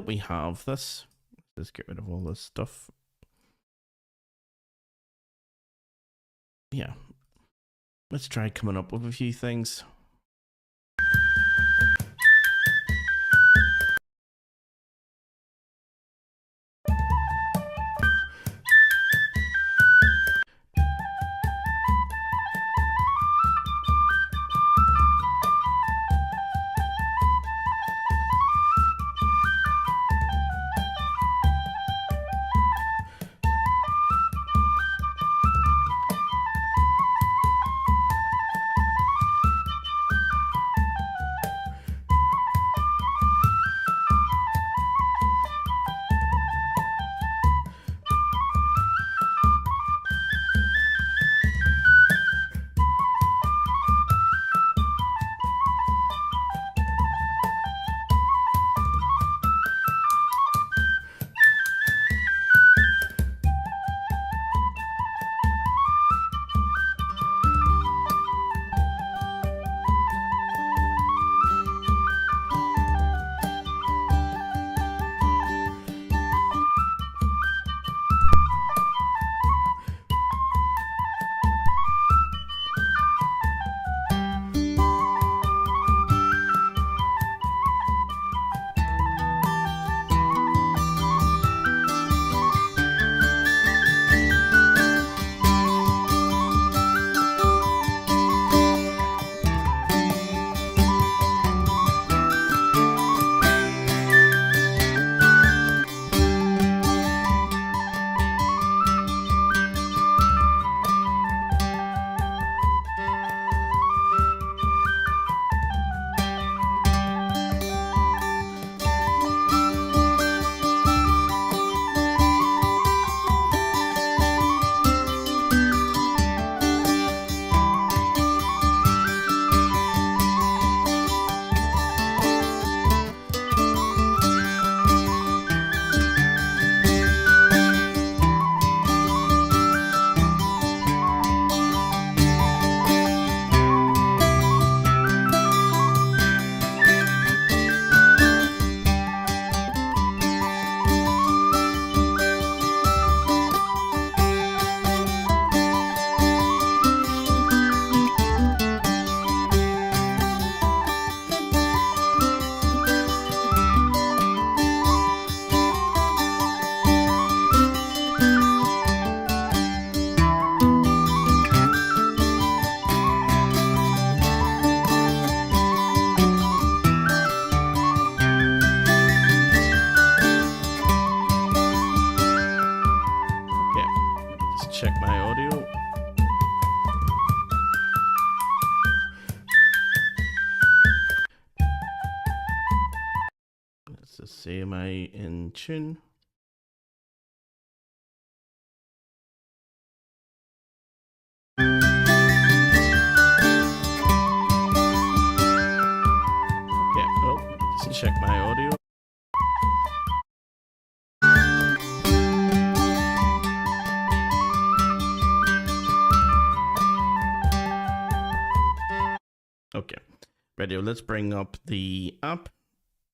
that we have this, let's get rid of all this stuff. Yeah, let's try coming up with a few things. Check my audio. Let's just see, am I in tune? Okay, oh, just check my audio. Okay, ready. Let's bring up the app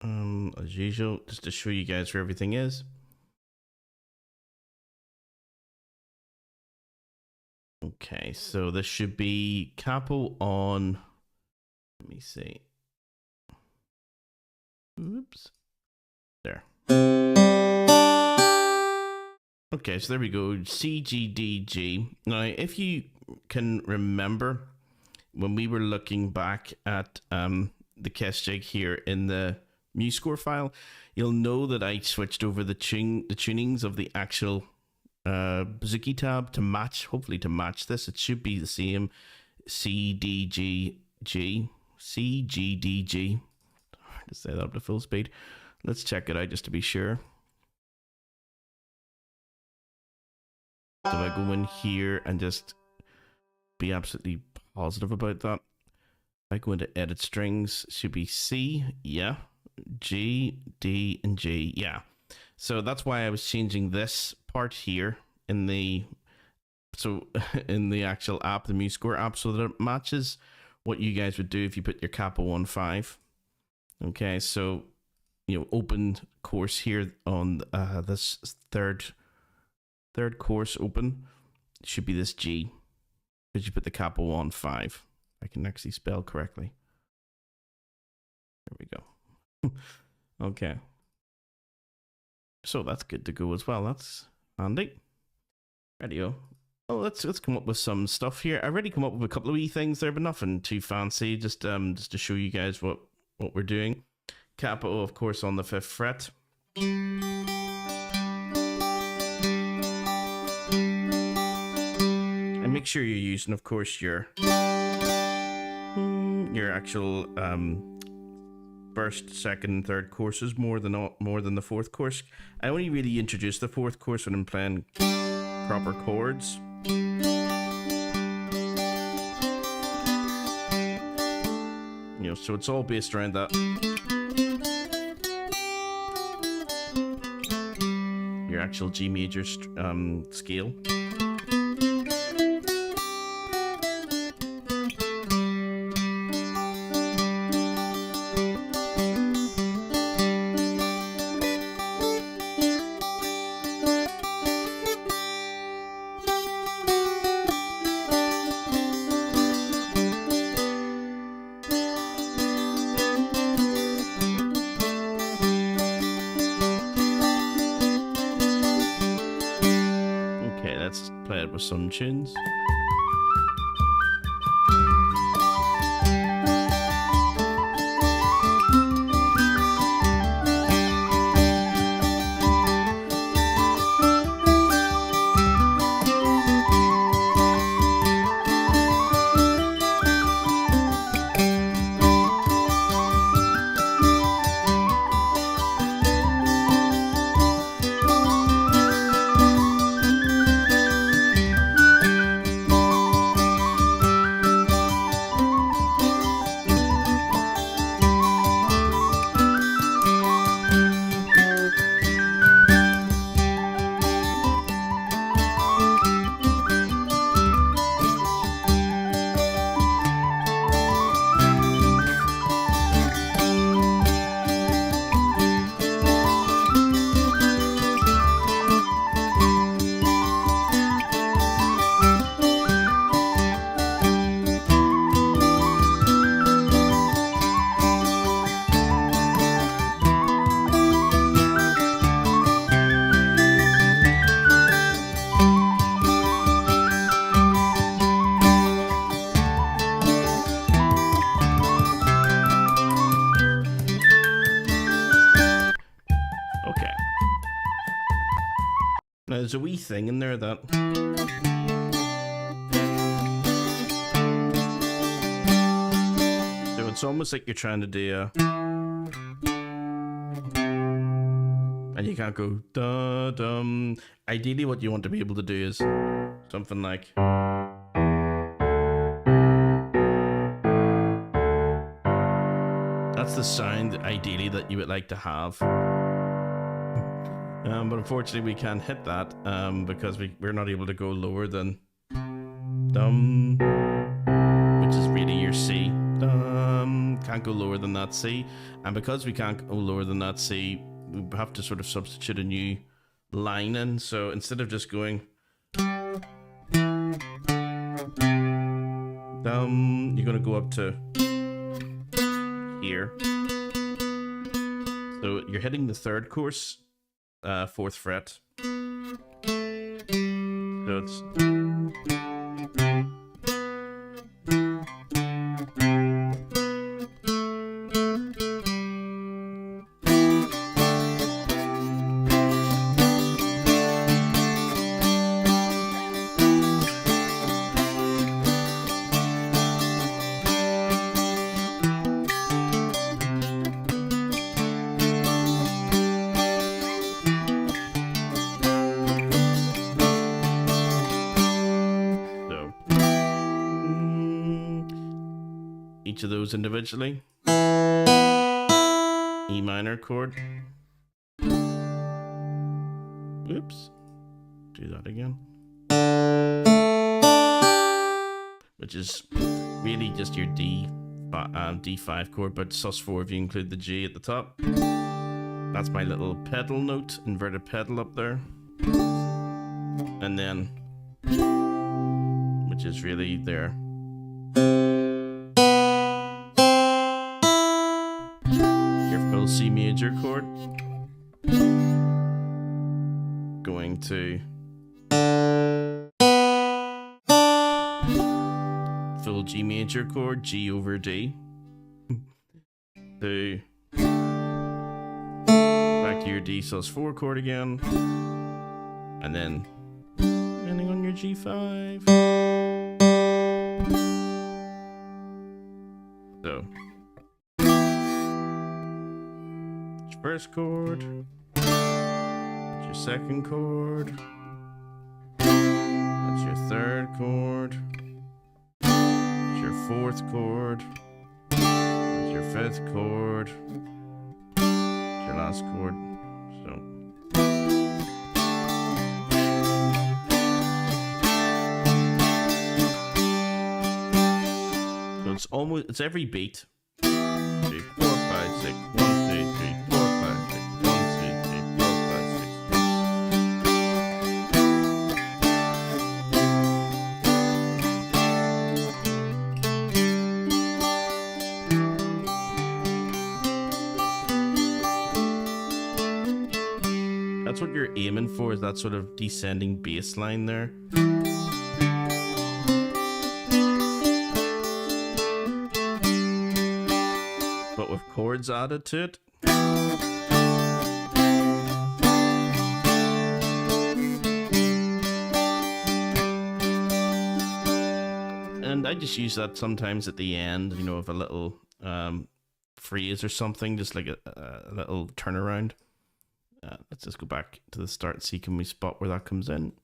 as usual, just to show you guys where everything is. Okay, so this should be capo on. Let me see. Oops. There. Okay, so there we go. C, G, D, G. Now, if you can remember, when we were looking back at the Kesh Jig here in the MuseScore file, you'll know that I switched over the tunings of the actual Bouzouki tab to match, hopefully to match this. It should be the same. C, D, G, G. C, G, D, G. Hard to say that up to full speed. Let's check it out just to be sure. So I go in here and just be absolutely positive about that. I go into edit strings, should be C, yeah, G, D, and G, yeah. So that's why I was changing this part here in the actual app, the MuseScore app, so that it matches what you guys would do if you put your capo on 5. Okay, so open course here on this third course open. It should be this G, because you put the capo on 5. I can actually spell correctly. There we go. Okay. So that's good to go as well. That's handy. Radio. Oh, let's come up with some stuff here. I already come up with a couple of wee things there, but nothing too fancy. Just to show you guys what we're doing. Capo, of course, on the 5th fret. And make sure you're using, of course, your actual first, second, third courses more than the 4th course. I only really introduce the 4th course when I'm playing proper chords. So it's all based around that. Your actual G major scale. Let's play it with some tunes. Now there's a wee thing in there that so it's almost like you're trying to do a, and you can't go da dum. Ideally what you want to be able to do is something like that's the sound ideally that you would like to have. But unfortunately we can't hit that because we're not able to go lower than dum, which is really your C. Dum, can't go lower than that C, and because we can't go lower than that C, we have to sort of substitute a new line in. So instead of just going dum, you're going to go up to here. So you're hitting the 3rd course, 4th fret. So it's each of those individually. E minor chord. Oops. Do that again. Which is really just your D5 chord, but sus4 if you include the G at the top. That's my little pedal note, inverted pedal up there. And then, which is really there. Your full C major chord. Going to full G major chord, G over D. To back to your D sus4 chord again. And then ending on your G5. So your first chord, that's your second chord, that's your third chord, that's your fourth chord, that's your fifth chord, that's your last chord. So it's every beat. 3, 4, 5, 6, 1, 2, 3, 4, 5, 6, 1, 2, 3, 4, 5, 6. That's what you're aiming for, is that sort of descending bass line there. But with chords added to it. And I just use that sometimes at the end, you know, of a little phrase or something, just like a little turnaround. Let's just go back to the start and see, can we spot where that comes in?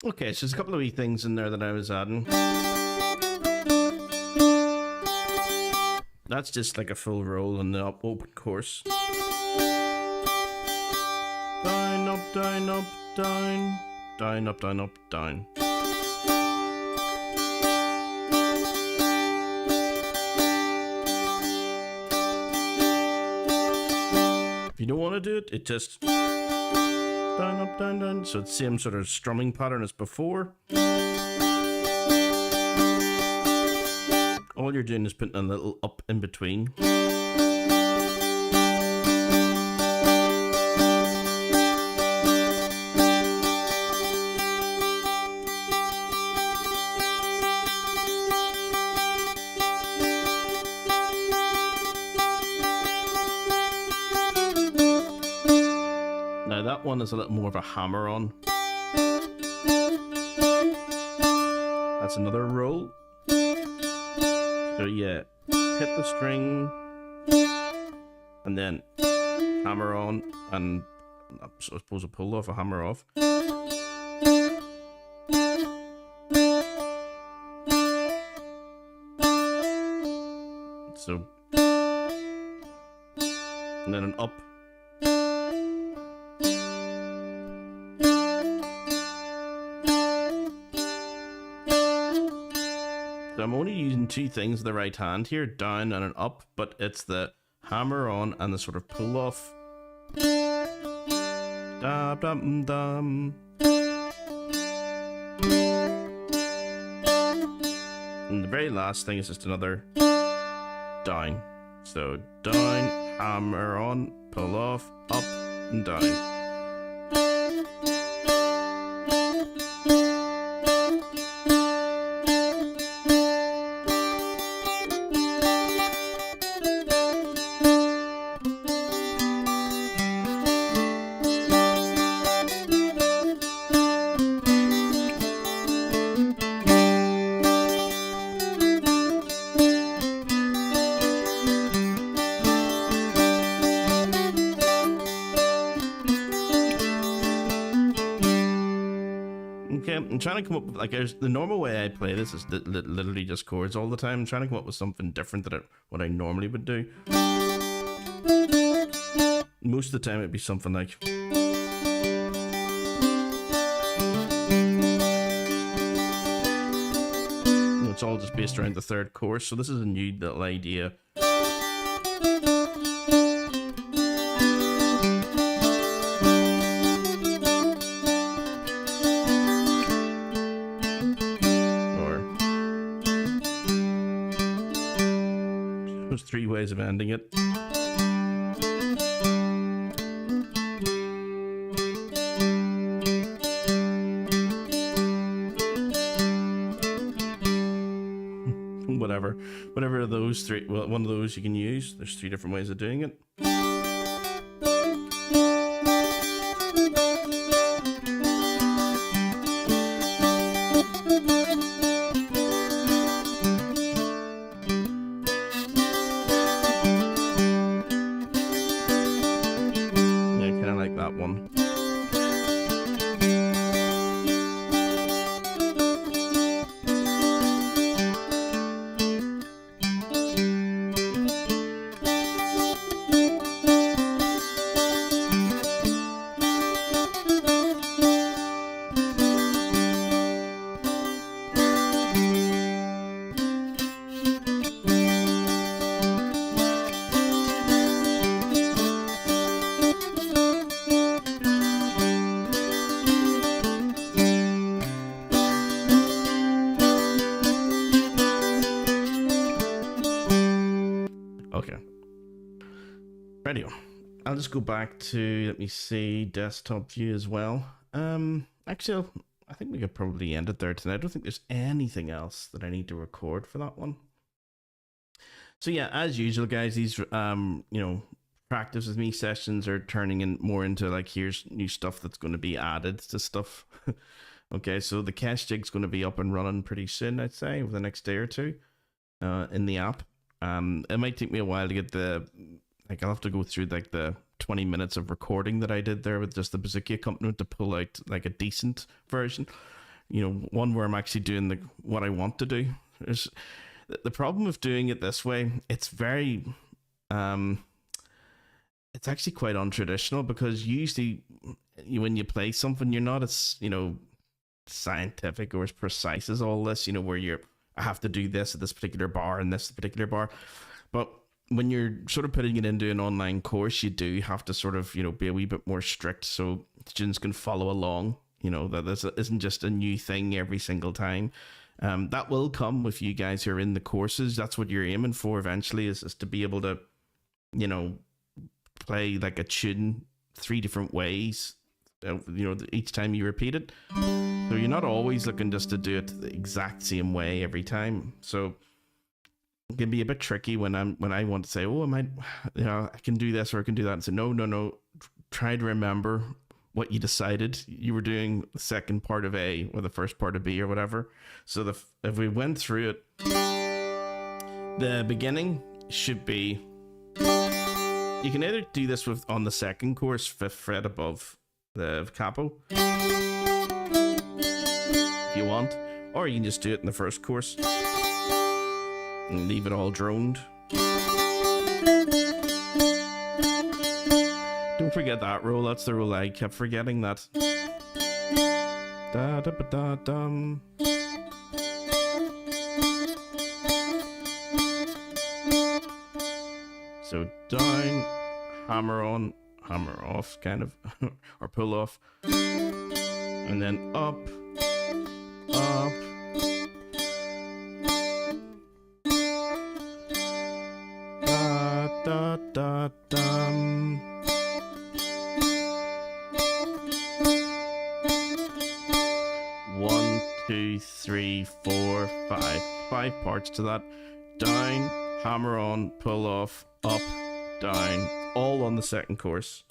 Okay, so there's a couple of wee things in there that I was adding. That's just like a full roll in the open course. Down, up, down, up, down. Down, up, down, up, down. If you don't want to do it, it just down, up, down, down. So it's the same sort of strumming pattern as before. All you're doing is putting a little up in between. Now that one is a little more of a hammer-on. That's another roll. So yeah, hit the string, and then hammer on, and I suppose a pull off, a hammer off. So, and then an up. So I'm only using two things in the right hand here, down and an up, but it's the hammer on and the sort of pull off. Dum dum dum. And the very last thing is just another down. So down, hammer on, pull off, up and down. Okay, I'm trying to come up with, like, the normal way I play this is literally just chords all the time. I'm trying to come up with something different than what I normally would do. Most of the time it'd be something like... It's all just based around the third chorus, so this is a new little idea. There's three ways of ending it. Whatever of those three, well, one of those you can use. There's three different ways of doing it. That one. Okay. Radio. I'll just go back to, let me see, desktop view as well. Actually, I think we could probably end it there tonight. I don't think there's anything else that I need to record for that one. So yeah, as usual, guys, these practice with me sessions are turning in more into like, here's new stuff that's going to be added to stuff. Okay, so the Kesh Jig's going to be up and running pretty soon, I'd say, over the next day or two, in the app. It might take me a while to get I'll have to go through like the 20 minutes of recording that I did there with just the Bouzouki accompaniment to pull out like a decent version. one where I'm actually doing what I want to do. There's the problem with doing it this way. It's very it's actually quite untraditional, because usually when you play something, you're not as scientific or as precise as all this, where I have to do this at this particular bar and this particular bar. But when you're sort of putting it into an online course, you do have to sort of be a wee bit more strict, so students can follow along. That this isn't just a new thing every single time. That will come with you guys who are in the courses. That's what you're aiming for eventually, is to be able to play like a tune 3 different ways, each time you repeat it. So you're not always looking just to do it the exact same way every time. So it can be a bit tricky when I want to say, oh, I can do this or I can do that, and say no, try to remember what you decided you were doing the second part of A or the first part of B or whatever. So if we went through it, the beginning should be, you can either do this on the second course, 5th fret above the capo, if you want, or you can just do it in the first course and leave it all droned. Don't forget that roll. That's the roll I kept forgetting. That. Da da ba da dum. So down, hammer on, hammer off, kind of, or pull off, and then up, up. Da da da dum. 1, 2, 3, 4, 5. 5 parts to that. Down, hammer on, pull off, up, down, all on the second course.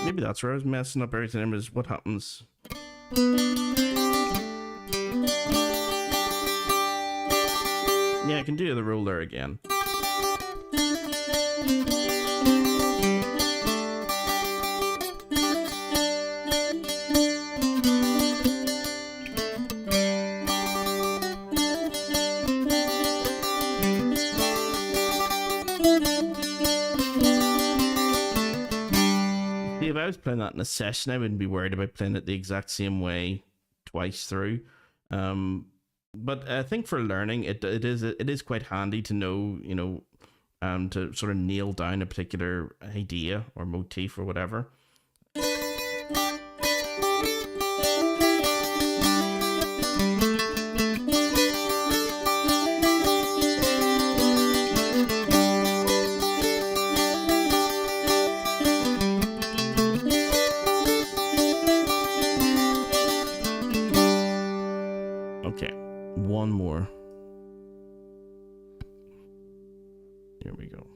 Maybe that's where I was messing up everything, is what happens. Yeah, I can do the roller again. See, if I was playing that in a session, I wouldn't be worried about playing it the exact same way twice through. But I think for learning, it is quite handy to know, to sort of nail down a particular idea or motif or whatever. Okay. One more. Here we go.